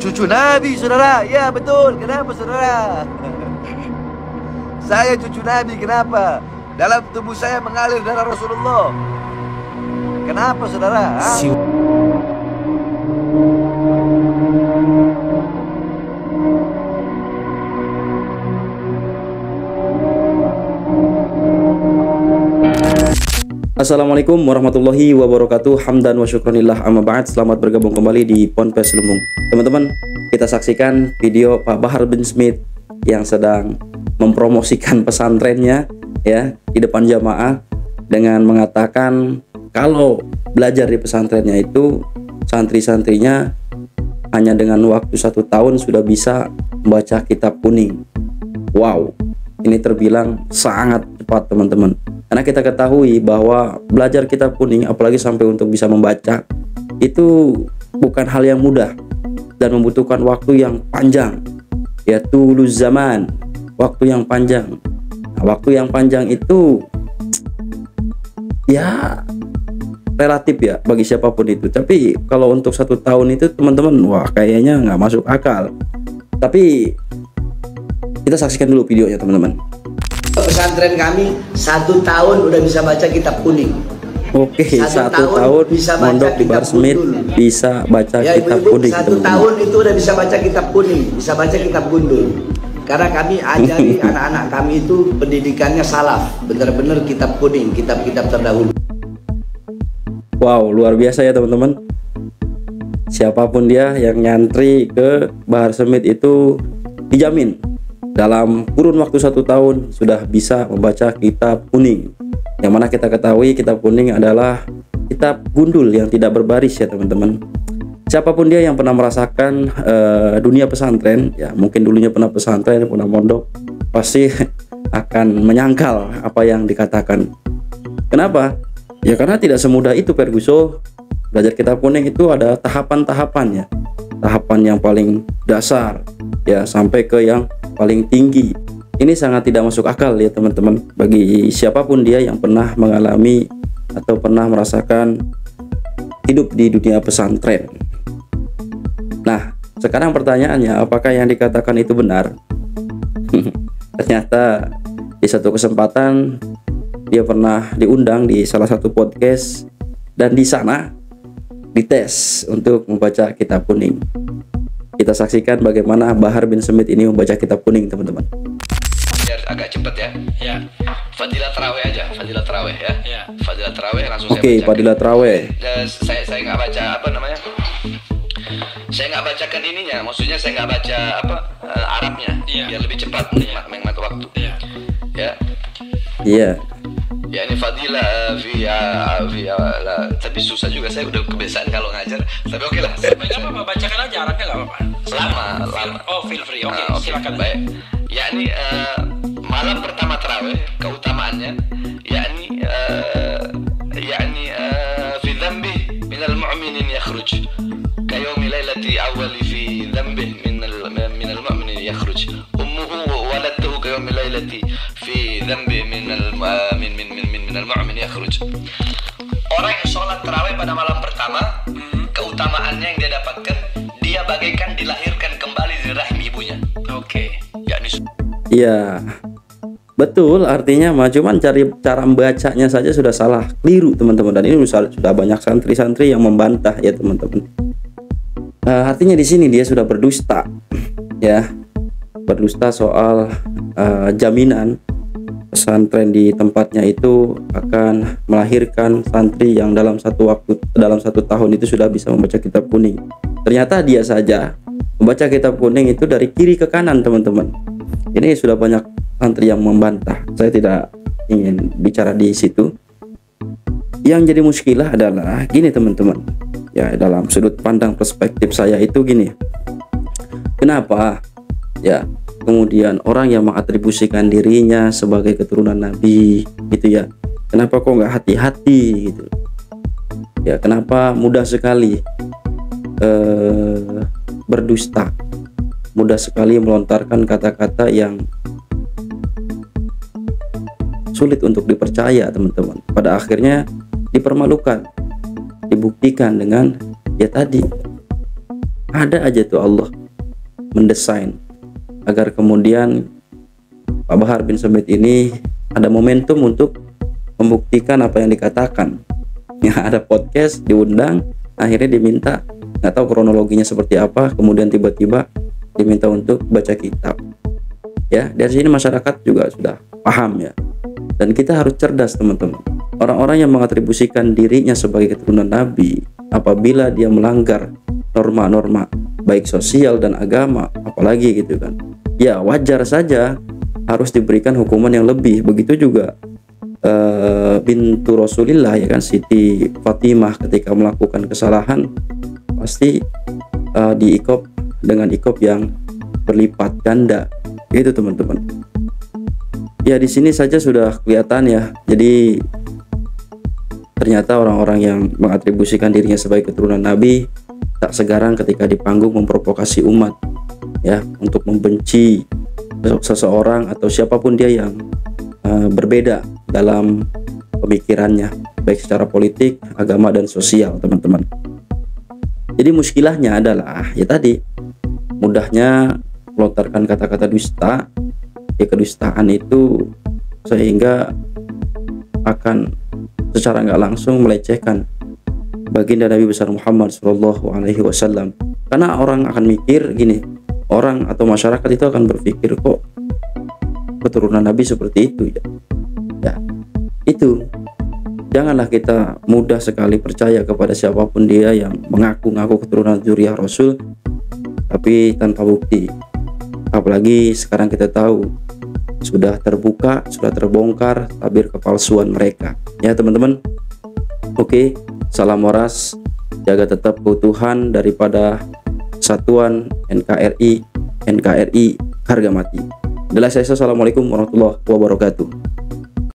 cucu Nabi, saudara. Ya betul. Kenapa, saudara? Saya cucu Nabi. Kenapa? Dalam tubuh saya mengalir darah Rasulullah. Kenapa, saudara? Assalamualaikum warahmatullahi wabarakatuh. Hamdan wa syukranillah, amma ba'd. Selamat bergabung kembali di Ponpes Lumbung. Teman-teman, kita saksikan video Pak Bahar bin Smith yang sedang mempromosikan pesantrennya ya di depan jamaah dengan mengatakan kalau belajar di pesantrennya itu santri-santrinya hanya dengan waktu 1 tahun sudah bisa membaca kitab kuning. Wow, ini terbilang sangat cepat, teman-teman. Karena kita ketahui bahwa belajar kitab kuning, apalagi sampai untuk bisa membaca, itu bukan hal yang mudah dan membutuhkan waktu yang panjang, ya tuluz zaman, waktu yang panjang. Nah, waktu yang panjang itu ya relatif ya bagi siapapun itu. Tapi kalau untuk 1 tahun itu, teman-teman, wah kayaknya nggak masuk akal. Tapi kita saksikan dulu videonya, teman-teman. Pesantren kami 1 tahun udah bisa baca kitab kuning. Oke, 1 tahun bisa baca mondok di Bahar Smith bisa baca ya, kitab ibu-ibu, kuning. 1 tahun itu udah bisa baca kitab kuning, bisa baca kitab gundul. Karena kami ajari anak-anak kami itu pendidikannya salaf, benar-benar kitab kuning, kitab-kitab terdahulu. Wow, luar biasa ya, teman-teman. Siapapun dia yang nyantri ke Bahar Smith itu dijamin dalam kurun waktu 1 tahun sudah bisa membaca kitab kuning. Yang mana kita ketahui kitab kuning adalah kitab gundul yang tidak berbaris ya, teman-teman. Siapapun dia yang pernah merasakan dunia pesantren, ya mungkin dulunya pernah pesantren, pernah mondok, pasti akan menyangkal apa yang dikatakan. Kenapa? Ya karena tidak semudah itu, Ferguson. Belajar kitab kuning itu ada tahapan-tahapannya. Tahapan yang paling dasar ya sampai ke yang paling tinggi. Ini sangat tidak masuk akal ya, teman-teman, bagi siapapun dia yang pernah mengalami atau pernah merasakan hidup di dunia pesantren. Nah, sekarang pertanyaannya, apakah yang dikatakan itu benar? Ternyata di satu kesempatan dia pernah diundang di salah satu podcast dan di sana dites untuk membaca kitab kuning. Kita saksikan bagaimana Bahar bin Smith ini membaca kitab kuning, teman-teman. Biar agak cepet ya. Ya. Fadilah tarawih aja, fadilah tarawih ya. Ya. Fadilah tarawih langsung saya baca. Oke, fadilah tarawih. Saya nggak baca apa namanya? Saya nggak bacakan ininya, maksudnya saya nggak baca apa Arabnya, biar lebih cepat menghemat waktu. Iya. Ya. Iya. Ya ini fadilah tapi susah juga, saya udah kebiasaan kalau ngajar. Tapi oke lah. Apa bacakan aja Arabnya nggak apa-apa. Lama. Oh, feel free. Oke, silakan. Baik. Yakni malam pertama tarawih keutamaannya yakni fi dhanbi min al-mu'minin yakhruj ka yawmi lailati awwali fi dhanbi min al-mu'minin yakhruj ummuhu waladtuhu ka yawmi lailati fi dhanbi min al-mu'min yakhruj. Orang yang sholat tarawih pada malam pertama, keutamaannya yang dia dapatkan, dia bagaikan dilahirkan kembali di rahim ibunya. Oke. Yakni Iya, betul, artinya mah cuman cara membacanya saja sudah salah, keliru, teman-teman. Dan ini sudah banyak santri-santri yang membantah ya, teman-teman. Artinya di sini dia sudah berdusta ya, berdusta soal jaminan pesantren di tempatnya itu akan melahirkan santri yang dalam 1 tahun itu sudah bisa membaca kitab kuning. Ternyata dia saja membaca kitab kuning itu dari kiri ke kanan, teman-teman. Ini sudah banyak santri yang membantah. Saya tidak ingin bicara di situ. Yang jadi muskilah adalah gini, teman-teman. Ya, dalam sudut pandang perspektif saya itu gini. Kenapa? Ya, kemudian orang yang mengatribusikan dirinya sebagai keturunan Nabi gitu ya, kenapa kok nggak hati-hati gitu ya, kenapa mudah sekali berdusta, mudah sekali melontarkan kata-kata yang sulit untuk dipercaya, teman-teman. Pada akhirnya dipermalukan, dibuktikan dengan ya tadi ada aja tuh Allah mendesain agar kemudian Pak Bahar bin Smith ini ada momentum untuk membuktikan apa yang dikatakan. Ya, ada podcast, diundang, akhirnya diminta, nggak tahu kronologinya seperti apa, kemudian tiba-tiba diminta untuk baca kitab. Ya, dari sini masyarakat juga sudah paham ya. Dan kita harus cerdas teman-teman. Orang-orang yang mengatribusikan dirinya sebagai keturunan Nabi, apabila dia melanggar norma-norma baik sosial dan agama, apalagi gitu kan, ya wajar saja harus diberikan hukuman yang lebih. Begitu juga bintu Rasulillah ya kan, Siti Fatimah ketika melakukan kesalahan pasti diikop dengan ikop yang berlipat ganda gitu teman-teman. Ya di sini saja sudah kelihatan ya. Jadi ternyata orang-orang yang mengatribusikan dirinya sebagai keturunan Nabi tak segarang ketika di panggung memprovokasi umat ya untuk membenci seseorang atau siapapun dia yang berbeda dalam pemikirannya baik secara politik, agama dan sosial teman-teman. Jadi muskilahnya adalah ya tadi mudahnya melontarkan kata-kata dusta, ya kedustaan itu sehingga akan secara nggak langsung melecehkan baginda Nabi besar Muhammad SAW. Karena orang akan mikir gini, orang atau masyarakat itu akan berpikir kok keturunan Nabi seperti itu ya. Ya, itu janganlah kita mudah sekali percaya kepada siapapun dia yang mengaku-ngaku keturunan zuriyah Rasul tapi tanpa bukti. Apalagi sekarang kita tahu sudah terbuka, sudah terbongkar tabir kepalsuan mereka. Ya teman-teman. Oke, salam waras, jaga tetap keutuhan daripada Satuan NKRI harga mati. Assalamualaikum warahmatullahi wabarakatuh.